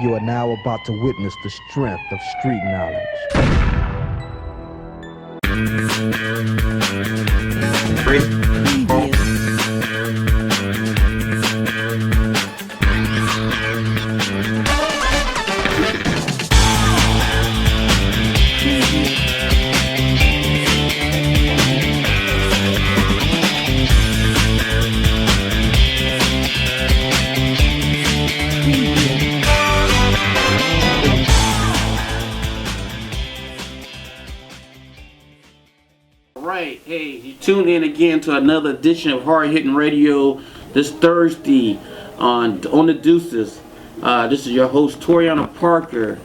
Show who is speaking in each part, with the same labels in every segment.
Speaker 1: You are now about to witness the strength of street knowledge.
Speaker 2: Right, hey, you tune in again to another edition of Hard Hitting Radio this Thursday on the Deuces. This is your host Toriano Parker,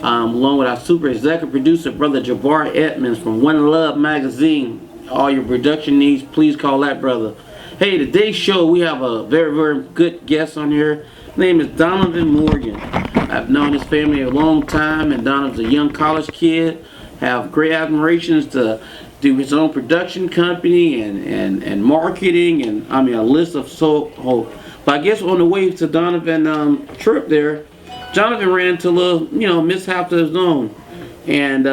Speaker 2: along with our super executive producer, brother Jabbar Edmonds from One Love Magazine. All your production needs, please call that brother. Hey, today's show we have a very, very good guest on here. His name is Donovan Morgan. I've known his family a long time, and Donovan's a young college kid. Have great admirations to do his own production company and marketing, and I mean a list of so. But I guess on the way to Donovan trip there, Donovan ran into a little mishap of his own, and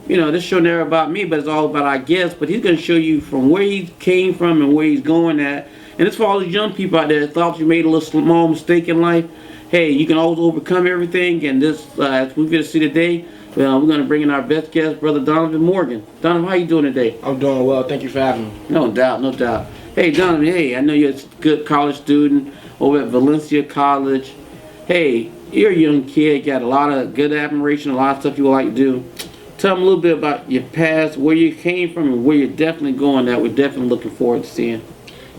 Speaker 2: this show never about me, but it's all about our guest. But he's gonna show you from where he came from and where he's going at, and it's for all these young people out there that thought you made a little small mistake in life. Hey, you can always overcome everything, and this as we're gonna see today. Well, we're going to bring in our best guest, Brother Donovan Morgan. Donovan, how you doing today?
Speaker 3: I'm doing well. Thank you for having me.
Speaker 2: No doubt, no doubt. Hey, Donovan, hey, I know you're a good college student over at Valencia College. Hey, you're a young kid, got a lot of good admiration, a lot of stuff you would like to do. Tell them a little bit about your past, where you came from, and where you're definitely going that we're definitely looking forward to seeing.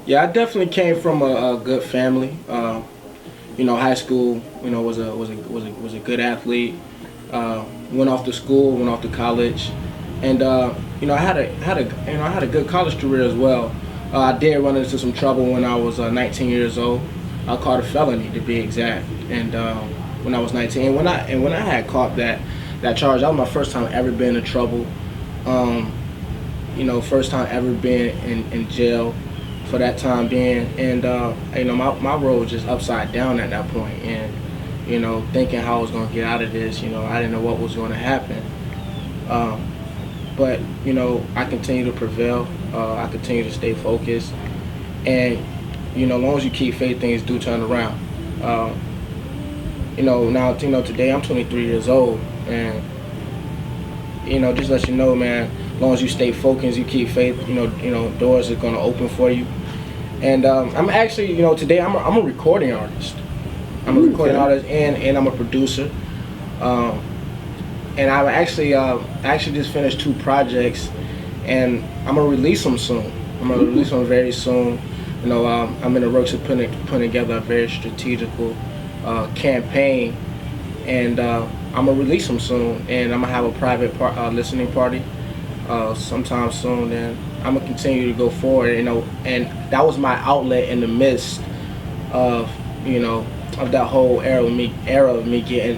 Speaker 3: Yeah, I definitely came from a good family. High school, was a good athlete. Went off to school, went off to college, and I had a good college career as well. I did run into some trouble when I was 19 years old. I caught a felony, to be exact, and when I was 19, and when I had caught that charge, that was my first time ever being in trouble. First time ever being in jail for that time being, and my world was just upside down at that point, and thinking how I was going to get out of this. I didn't know what was going to happen. But I continue to prevail. I continue to stay focused. And, as long as you keep faith, things do turn around. Now, today I'm 23 years old. And, just let you know, man, as long as you stay focused, you keep faith, doors are going to open for you. And I'm actually, today I'm a recording artist. I'm a recording artist and I'm a producer, and I actually just finished 2 projects, and I'm gonna release them soon. I'm gonna release them very soon. I'm in the works of putting together a very strategical campaign, and I'm gonna release them soon. And I'm gonna have a private listening party sometime soon. And I'm gonna continue to go forward. And that was my outlet in the midst of of that whole era of me getting,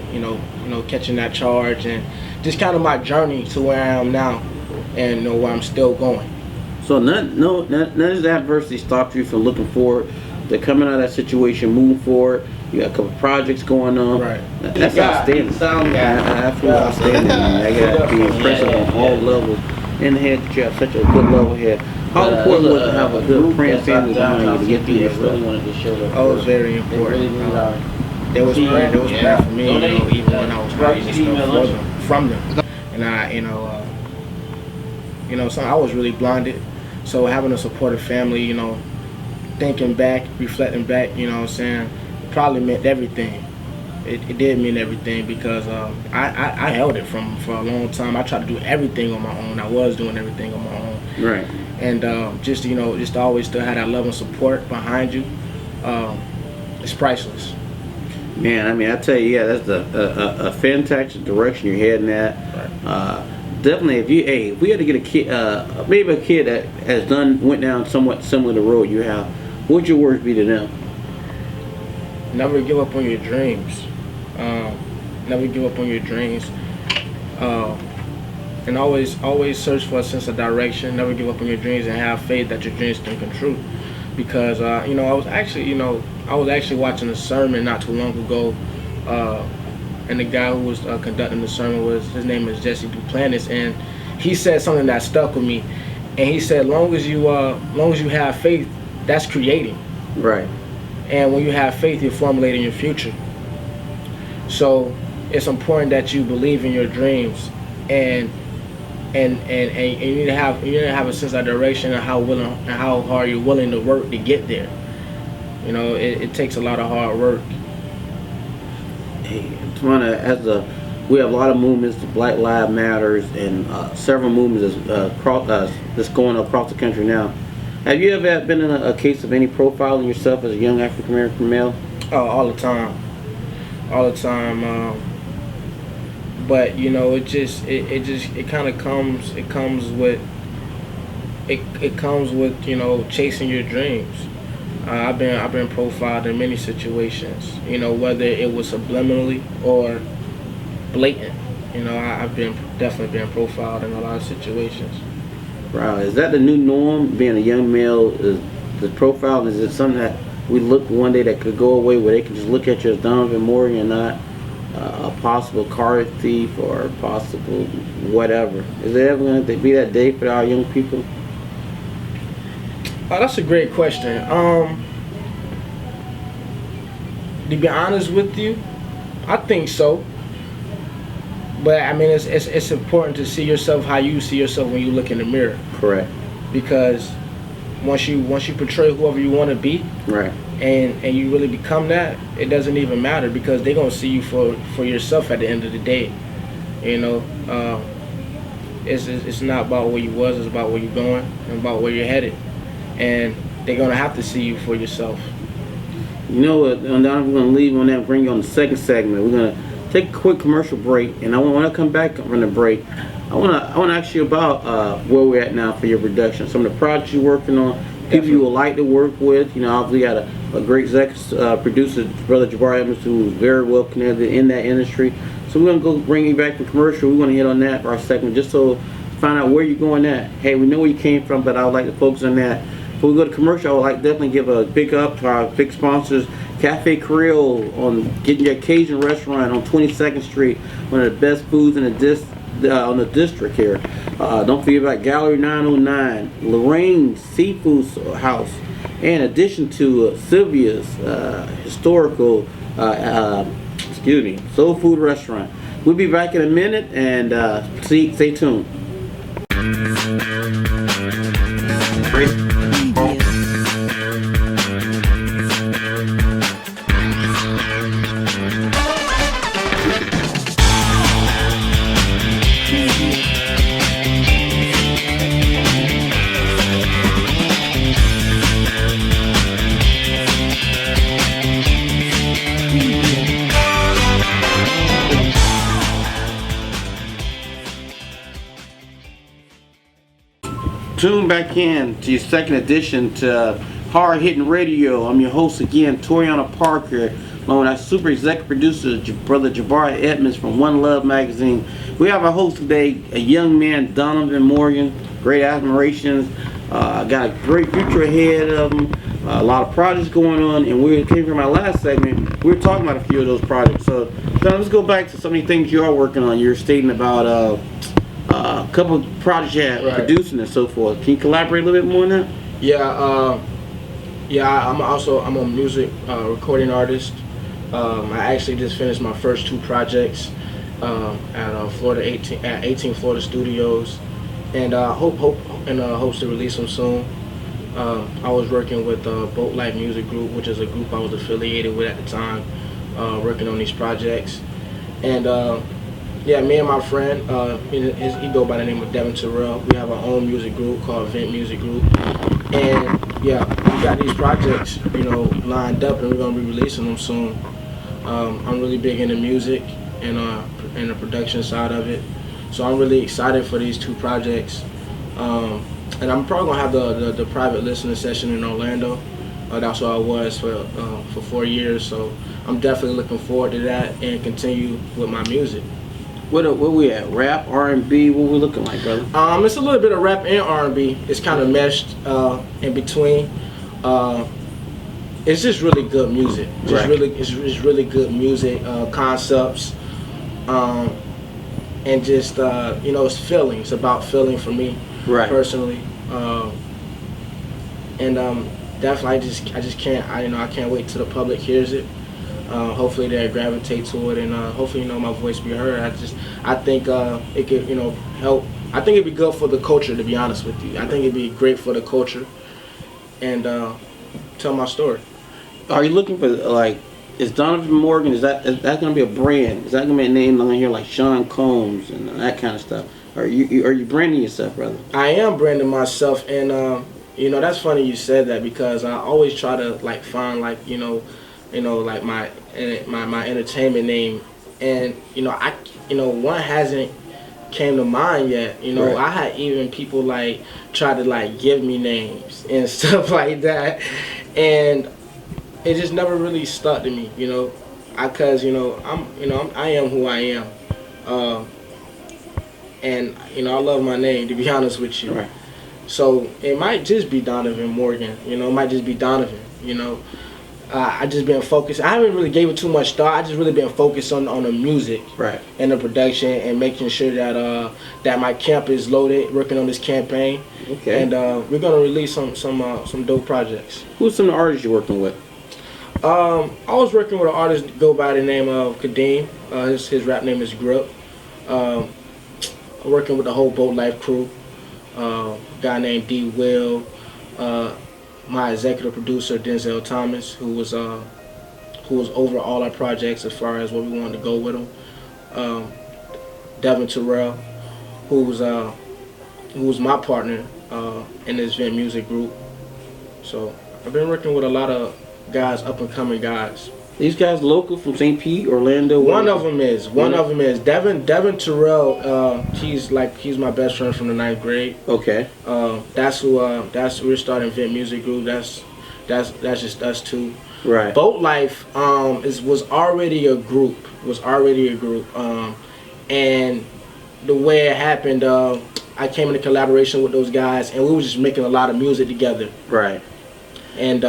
Speaker 3: catching that charge, and just kind of my journey to where I am now, and where I'm still going.
Speaker 2: So none of the adversity stopped you from looking forward, to coming out of that situation, moving forward. You got a couple projects going on.
Speaker 3: Right.
Speaker 2: That's outstanding. I feel outstanding. Man. I got to be impressive on all levels. In the head, that you have such a good level head. How important was it to have a good praying family behind you to get through this stuff?
Speaker 3: Oh, it was very important. There was prayer for me, even when I was hurting stuff from them. And so I was really blinded. So having a supportive family, thinking back, reflecting back, it probably meant everything. It did mean everything, because I held it for a long time. I tried to do everything on my own. I was doing everything on my own.
Speaker 2: Right.
Speaker 3: And just always still have that love and support behind you. It's priceless.
Speaker 2: Man, I mean, I tell you, yeah, that's a fantastic direction you're heading at.
Speaker 3: Right.
Speaker 2: Definitely, if we had to get a kid, maybe a kid that went down somewhat similar to the road you have, what would your words be to them?
Speaker 3: Never give up on your dreams. Never give up on your dreams. And always search for a sense of direction. Never give up on your dreams, and have faith that your dreams can come true. Because I was actually watching a sermon not too long ago and the guy who was conducting the sermon his name is Jesse Duplantis, and he said something that stuck with me. And he said, long as you have faith, that's creating.
Speaker 2: Right.
Speaker 3: And when you have faith, you're formulating your future. So it's important that you believe in your dreams, and you need to have a sense of direction and how hard you're willing to work to get there. You know, it takes a lot of hard work.
Speaker 2: Hey, we have a lot of movements, the Black Lives Matters, and several movements that's going across the country now. Have you ever been in a case of any profiling yourself as a young African American male?
Speaker 3: Oh, all the time. But you know, it comes with you know, chasing your dreams. I've been profiled in many situations. You know, whether it was subliminally or blatant. You know, I've definitely been profiled in a lot of situations.
Speaker 2: Wow, is that the new norm? Being a young male, is the profile? Is it something that we look one day that could go away, where they can just look at you as Donovan Morgan and not a possible car thief or a possible whatever? Is there ever going to be that day for our young people?
Speaker 3: Oh, that's a great question. To be honest with you, I think so. But I mean, it's important to see yourself how you see yourself when you look in the mirror.
Speaker 2: Correct.
Speaker 3: Because once you portray whoever you want to be,
Speaker 2: right,
Speaker 3: and you really become that, it doesn't even matter, because they're gonna see you for yourself at the end of the day. You know, it's not about where you was, it's about where you're going and about where you're headed, and they're gonna have to see you for yourself.
Speaker 2: You know what? Now we're gonna leave on that and bring you on the second segment. We're gonna take a quick commercial break, and when I come back from the break, I wanna ask you about where we're at now for your production, some of the projects you're working on, people you would like to work with. You know, obviously you got a great producer, Brother Jabari Evans, who's very well connected in that industry. So we're gonna go bring you back to commercial. We're gonna hit on that for our segment, just so find out where you're going at. Hey, we know where you came from, but I would like to focus on that. Before we go to commercial, I would like to definitely give a big up to our big sponsors, Cafe Creole, on getting your Cajun restaurant on 22nd Street, one of the best foods in on the district here. Don't forget about Gallery 909, Lorraine's Seafood House, in addition to Sylvia's historical, soul food restaurant. We'll be back in a minute, and stay tuned. Tune back in to your second edition to Hard Hitting Radio. I'm your host again, Toriano Parker, along with our super executive producer, Brother Jabari Edmonds from One Love Magazine. We have our host today, a young man, Donovan Morgan. Great aspirations, got a great future ahead of him, a lot of projects going on, and we came from our last segment, we were talking about a few of those projects. So let's go back to some of the things you are working on. You're stating about a couple of projects you had, right, producing and so forth. Can you collaborate a little bit more on that?
Speaker 3: I'm a music recording artist. I actually just finished my first two projects at Florida 18 Florida Studios, and hopes to release them soon. I was working with Boat Life Music Group, which is a group I was affiliated with at the time, working on these projects. And me and my friend, he go by the name of Devin Terrell. We have our own music group called Vent Music Group, and we got these projects, lined up, and we're gonna be releasing them soon. I'm really big into music and the production side of it, so I'm really excited for these two projects. And I'm probably gonna have the private listening session in Orlando. That's where I was for 4 years, so I'm definitely looking forward to that and continue with my music.
Speaker 2: Where we at? Rap, R&B? What we looking like, brother?
Speaker 3: It's a little bit of rap and R&B. It's kind of meshed in between. It's just really good music. It's really good music, concepts, and just it's feeling. It's about feeling for me personally, and definitely I just can't I can't wait till the public hears it. Hopefully they gravitate to it, and hopefully my voice be heard. I think it could help. I think it'd be good for the culture, to be honest with you. I think it'd be great for the culture, and tell my story.
Speaker 2: Are you looking for is Donovan Morgan? Is that going to be a brand? Is that going to be a name on here like Sean Combs and that kind of stuff? Are you branding yourself, brother?
Speaker 3: I am branding myself, and that's funny you said that, because I always try to find like my entertainment name, and one hasn't came to mind yet.
Speaker 2: Right.
Speaker 3: I had even people try to give me names and stuff like that, and it just never really stuck to me. Because I am who I am, and I love my name, to be honest with you.
Speaker 2: Right.
Speaker 3: So it might just be Donovan Morgan. It might just be Donovan. I just been focused. I haven't really gave it too much thought. I just really been focused on the music,
Speaker 2: right,
Speaker 3: and the production, and making sure that that my camp is loaded. Working on this campaign,
Speaker 2: okay,
Speaker 3: and we're gonna release some dope projects.
Speaker 2: Who's some of the artists you're working with?
Speaker 3: I was working with an artist go by the name of Kadeem. His rap name is Grip. Working with the whole Boat Life crew. Guy named D. Will. My executive producer Denzel Thomas, who was over all our projects as far as what we wanted to go with them. Devin Terrell, who was my partner in this Vent Music group. So I've been working with a lot of guys, up and coming guys.
Speaker 2: These guys local from St. Pete, Orlando?
Speaker 3: One of them is Devin Terrell. He's my best friend from the 9th grade.
Speaker 2: Okay.
Speaker 3: We're starting Vent Music Group. That's just us two.
Speaker 2: Right.
Speaker 3: Boat Life was already a group. And the way it happened, I came into collaboration with those guys, and we were just making a lot of music together.
Speaker 2: Right.
Speaker 3: And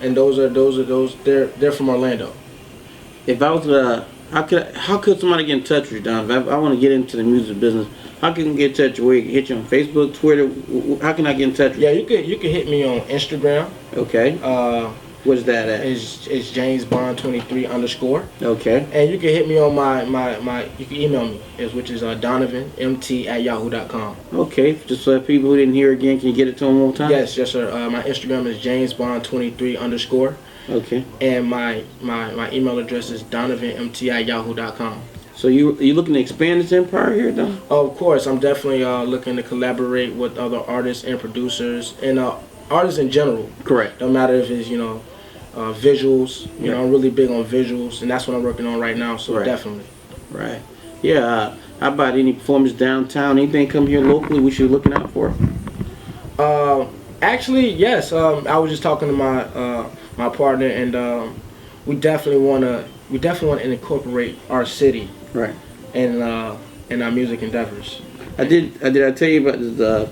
Speaker 3: they're from Orlando.
Speaker 2: If I was how could somebody get in touch with you, Don? If I want to get into the music business, how can I get in touch with you? Hit you on Facebook, Twitter? How can I get in touch with you?
Speaker 3: Yeah, you can hit me on Instagram.
Speaker 2: Okay. What's that at?
Speaker 3: It's James Bond 23_.
Speaker 2: Okay.
Speaker 3: And you can hit me on my you can email me, which is donovanmt@yahoo.com.
Speaker 2: Okay. Just so people who didn't hear again, can you get it to them one more time?
Speaker 3: Yes, sir. My Instagram is James Bond 23_.
Speaker 2: Okay.
Speaker 3: And my email address is donovanmt@yahoo.com.
Speaker 2: So you looking to expand this empire here, Don?
Speaker 3: Oh, of course, I'm definitely looking to collaborate with other artists and producers, and artists in general. Correct. No matter if it's visuals. I'm really big on visuals, and that's what I'm working on right now. So definitely. Right.
Speaker 2: Yeah. How about any performance downtown? Anything come here locally we should be looking out for?
Speaker 3: Actually, yes. I was just talking to my partner, and we definitely want to incorporate our city.
Speaker 2: Right.
Speaker 3: In our music endeavors.
Speaker 2: I tell you about this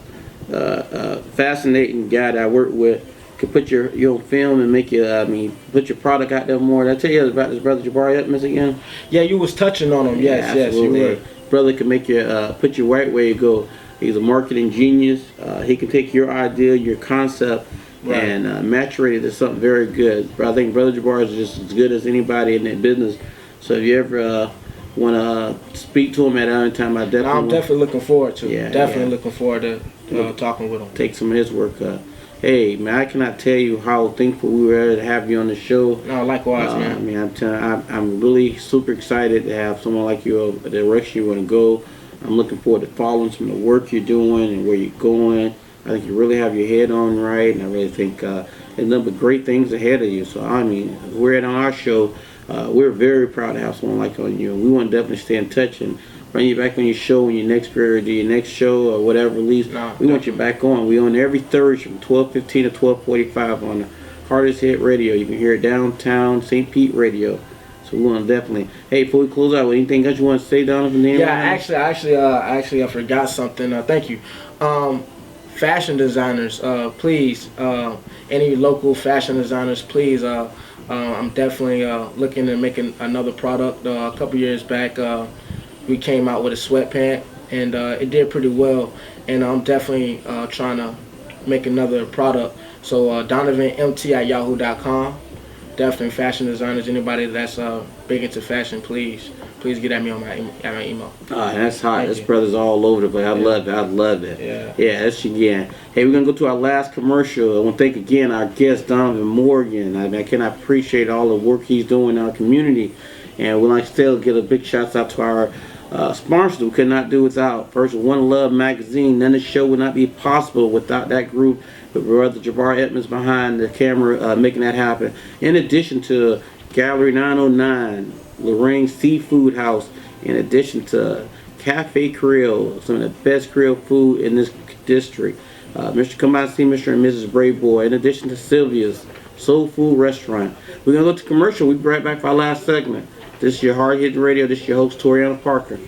Speaker 2: fascinating guy that I worked with? Could put your film and make put your product out there more. Did I tell you about this brother Jabari Edmonds again?
Speaker 3: Yeah, you was touching on him. Yes, you were.
Speaker 2: Brother can make you put your right where you go. He's a marketing genius. He can take your idea, your concept, and maturate it to something very good. But I think Brother Jabari is just as good as anybody in that business. So if you ever want to speak to him at any time, I'm
Speaker 3: definitely looking forward to it. Looking forward to talking with him.
Speaker 2: Take some of his work. Hey, man, I cannot tell you how thankful we were to have you on the show.
Speaker 3: No, likewise, man.
Speaker 2: I mean, I'm really super excited to have someone like you, the direction you want to go. I'm looking forward to following some of the work you're doing and where you're going. I think you really have your head on right, and I really think there's nothing but great things ahead of you. So, I mean, we're on our show. We're very proud to have someone like on you, and we want to definitely stay in touch and bring you back on your show, on your next period, or your next show, or whatever release. We want you back on. We on every Thursday from 12:15 to 12:45 on the Hardest Hit Radio. You can hear it downtown St. Pete Radio. So we want to definitely. Hey, before we close out, anything else you want to say, Donovan?
Speaker 3: Yeah, actually, I forgot something. Thank you. Fashion designers, please. Any local fashion designers, please. I'm definitely looking at making another product. A couple years back, we came out with a sweatpant, and it did pretty well. And I'm definitely trying to make another product. So DonovanMT@yahoo.com. Definitely fashion designers. Anybody that's big into fashion, please get at me on my email.
Speaker 2: That's hot.
Speaker 3: Thank
Speaker 2: This
Speaker 3: you.
Speaker 2: brother's all over the place. I love it. I love it. Yeah, that's again. Hey, we're gonna go to our last commercial. I want to thank again our guest Donovan Morgan. I cannot appreciate all the work he's doing in our community, and we'd like to still give a big shout out to our sponsors we could not do without. First, One Love Magazine. None of the show would not be possible without that group. But Brother Jabbar Edmonds behind the camera making that happen. In addition to Gallery 909, Lorraine Seafood House, in addition to Cafe Creole, some of the best Creole food in this district. Mr. Come out and see Mr. and Mrs. Brave Boy, in addition to Sylvia's Soul Food Restaurant. We're going to go to commercial. We'll be right back for our last segment. This is your Hard Hitting Radio. This is your host, Toriano Parker.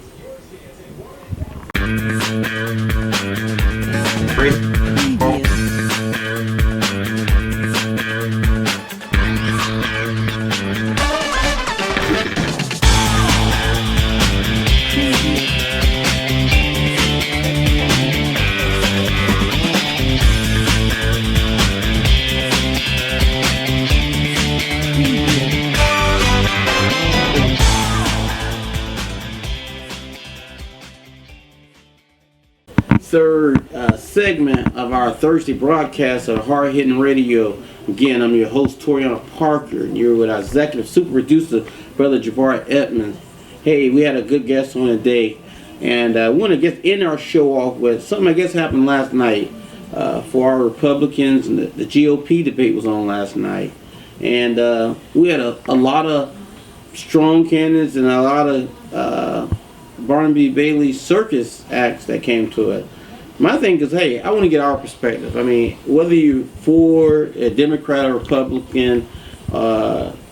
Speaker 2: Third segment of our Thursday broadcast of Hard Hitting Radio. Again, I'm your host, Toriano Parker, and you're with our executive super producer, Brother Jabbar Edmonds. Hey, we had a good guest on today, and we want to get in our show off with something I guess happened last night for our Republicans, and the GOP debate was on last night. And we had a lot of strong candidates and a lot of Barnaby Bailey circus acts that came to it. My thing is, hey, I want to get our perspective. I mean, whether you're for a Democrat or Republican,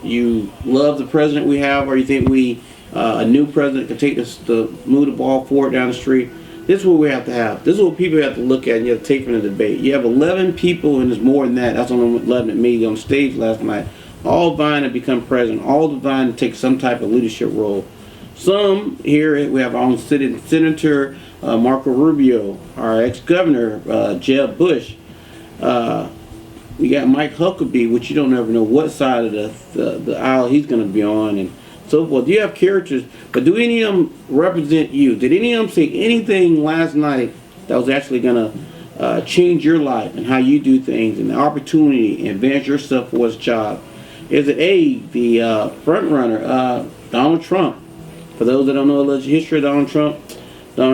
Speaker 2: you love the president we have, or you think a new president can take this to move the ball forward down the street, this is what we have to have. This is what people have to look at and you have to take from the debate. You have 11 people, and there's more than that. That's only 11 at me on stage last night, all vying to become president, all vying to take some type of leadership role. Some here, we have our own sitting senator, Marco Rubio, our ex-governor, Jeb Bush. We got Mike Huckabee, which you don't ever know what side of the aisle he's going to be on, and so forth. You have characters, but do any of them represent you? Did any of them say anything last night that was actually going to change your life and how you do things and the opportunity and advance yourself for his job? Is it A, the front runner, Donald Trump? For those that don't know the history of Donald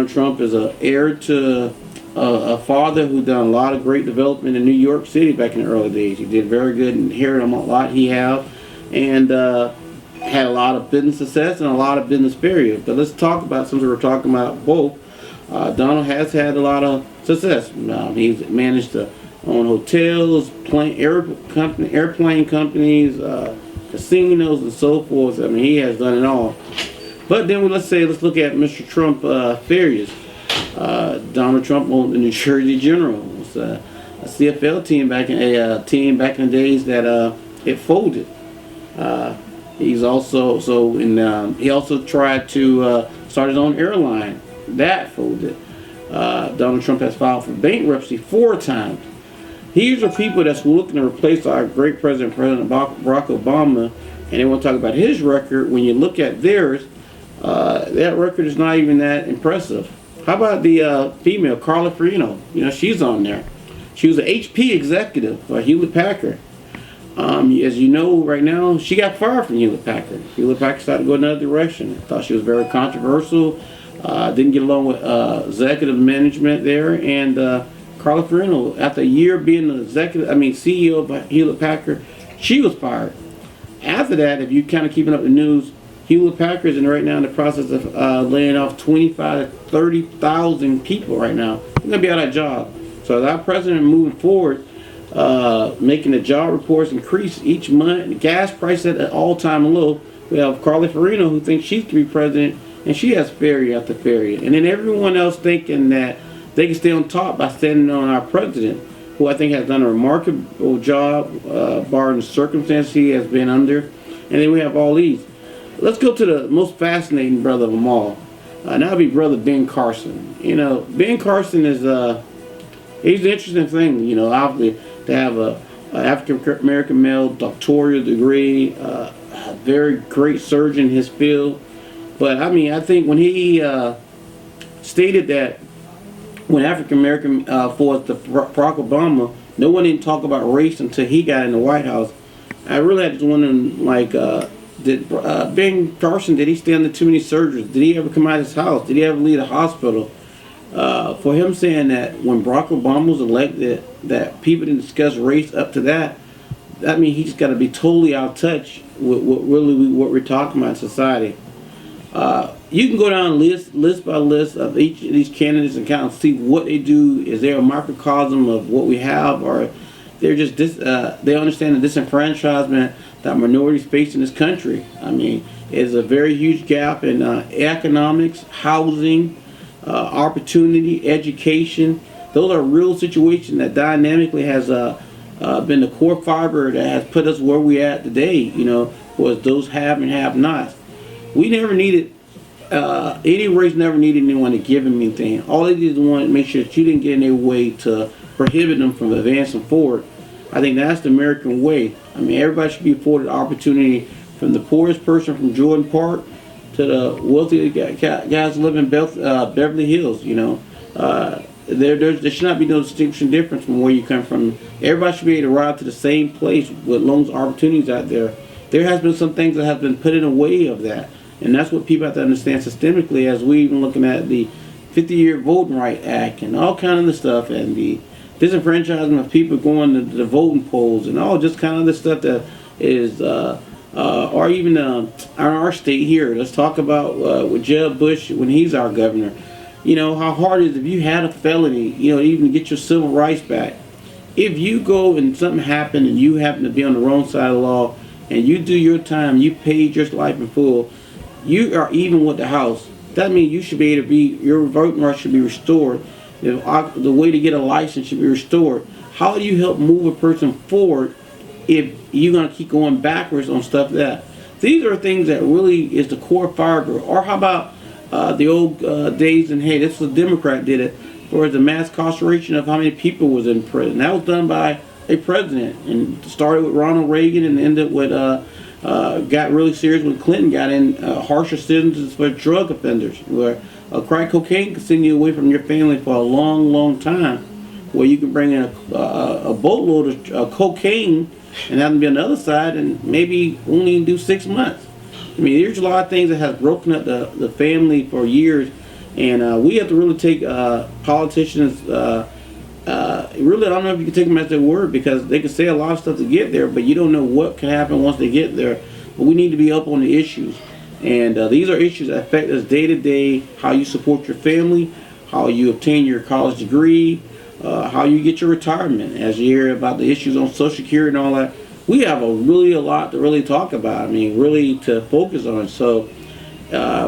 Speaker 2: Trump is an heir to a father who done a lot of great development in New York City back in the early days. He did very good and inherited a lot he have, and had a lot of business success and a lot of business failure. But let's talk about, since we're talking about both, Donald has had a lot of success. He's managed to own hotels, airplane companies, casinos, and so forth. I mean, he has done it all. But then let's look at Mr. Trump failures. Donald Trump owned the New Jersey General. It was a CFL team back in the days that it folded. He also tried to start his own airline. That folded. Donald Trump has filed for bankruptcy 4 times. These are people that's looking to replace our great President Barack Obama, and they want to talk about his record. When you look at theirs, that record is not even that impressive. How about the female, Carla Farino? You know, she's on there. She was an HP executive for Hewlett Packard. As you know, right now, she got fired from Hewlett Packard. Hewlett Packard started to go another direction. Thought she was very controversial. Didn't get along with executive management there. And Carla Farino, after a year being the CEO of Hewlett Packard, she was fired. After that, if you're kind of keeping up the news, Hewlett Packard is right now in the process of laying off 25,000 to 30,000 people right now. They're going to be out of job. So our president moving forward, making the job reports increase each month, the gas price at an all-time low. We have Carla Farino, who thinks she's to be president, and she has failure after failure. And then everyone else thinking that they can stay on top by standing on our president. who I think has done a remarkable job, barring the circumstances he has been under. And then we have all these. Let's go to the most fascinating brother of them all. And that would be Brother Ben Carson. You know, Ben Carson is he's an interesting thing. You know, obviously to have a African American male doctoral degree, a very great surgeon in his field. But I mean, I think when he stated that when African American for Barack Obama, no one didn't talk about race until he got in the White House. I really had to wonder, like, did Ben Carson, did he stay under too many surgeries? Did he ever come out of his house? Did he ever leave a hospital? For him saying that when Barack Obama was elected, that people didn't discuss race up to that, I mean, he's got to be totally out of touch with what we're talking about in society. You can go down list by list of each of these candidates and kind of see what they do. Is there a microcosm of what we have, or they're just they understand the disenfranchisement that minorities face in this country? I mean, it's a very huge gap in economics, housing, opportunity, education. Those are real situations that dynamically has been the core fiber that has put us where we at today. You know, was those have and have nots. We never needed. Any race never needed anyone to give them anything. All they did was want to make sure that you didn't get in their way to prohibit them from advancing forward. I think that's the American way. I mean, everybody should be afforded opportunity, from the poorest person from Jordan Park to the wealthy guys who live in Beverly Hills. You know, there should not be no distinction difference from where you come from. Everybody should be able to ride to the same place with loans opportunities out there. There has been some things that have been put in the way of that. And that's what people have to understand systemically, as we even looking at the 50-year Voting Rights Act and all kind of stuff, and the disenfranchisement of people going to the voting polls and all just kind of the stuff that is, or even our state here. Let's talk about with Jeb Bush when he's our governor. You know, how hard it is if you had a felony, you know, even to get your civil rights back. If you go and something happened and you happen to be on the wrong side of the law and you do your time, you paid your life in full, you are even with the House. That means you should be able to be, your voting rights should be restored. The way to get a license should be restored. How do you help move a person forward if you're going to keep going backwards on stuff like that? These are things that really is the core fiber. Or how about the old days, and hey, this was a Democrat did it, for the mass incarceration of how many people was in prison. That was done by a president, and started with Ronald Reagan and ended with got really serious when Clinton got in harsher sentences for drug offenders, where crack cocaine can send you away from your family for a long, long time, where you can bring in a boatload of cocaine and have them be on the other side and maybe only do 6 months. I mean, there's a lot of things that have broken up the family for years, and we have to really take politicians, really, I don't know if you can take them at their word, because they can say a lot of stuff to get there, but you don't know what can happen once they get there. But we need to be up on the issues. And these are issues that affect us day to day, how you support your family, how you obtain your college degree, how you get your retirement. As you hear about the issues on Social Security and all that, we have a lot to really talk about. I mean, really to focus on. So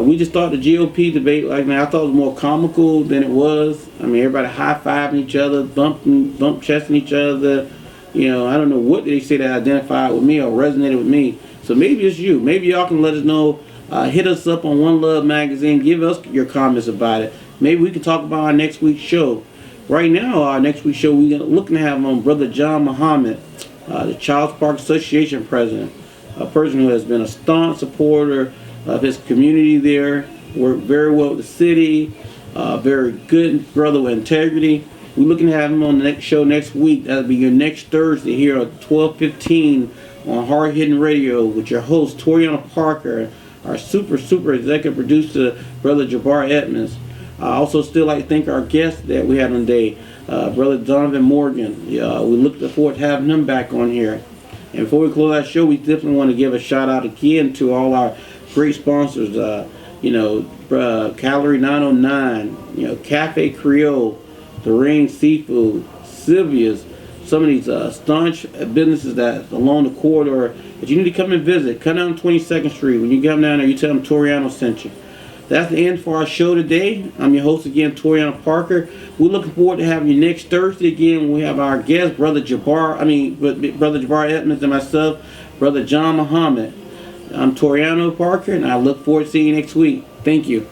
Speaker 2: we just thought the GOP debate, like, man, I thought it was more comical than it was. I mean, everybody high-fiving each other, bump chesting each other. You know, I don't know what they say that identified with me or resonated with me. So maybe it's you. Maybe y'all can let us know. Hit us up on One Love Magazine. Give us your comments about it. Maybe we can talk about our next week's show. Right now, our next week's show, we're looking to have on Brother John Muhammad, the Child Park Association president, a person who has been a staunch supporter of his community there, worked very well with the city, very good brother with integrity. We're looking to have him on the next show next week. That'll be your next Thursday here at 12:15 on Hard Hitting Radio with your host, Toriano Parker, our super executive producer, Brother Jabbar Edmonds. I also still like to thank our guests that we had on today, Brother Donovan Morgan. We look forward to having him back on here. And before we close our show, we definitely want to give a shout out again to all our great sponsors, Calorie 909, Cafe Creole, The Ring Seafood, Sylvia's, some of these staunch businesses that along the corridor that you need to come and visit. Come down 22nd Street. When you come down there, you tell them Toriano sent you. that's the end for our show today. I'm your host again, Toriano Parker. We're looking forward to having you next Thursday again. We have our guest, Brother Jabbar Edmonds, and myself, Brother John Muhammad. I'm Toriano Parker, and I look forward to seeing you next week. Thank you.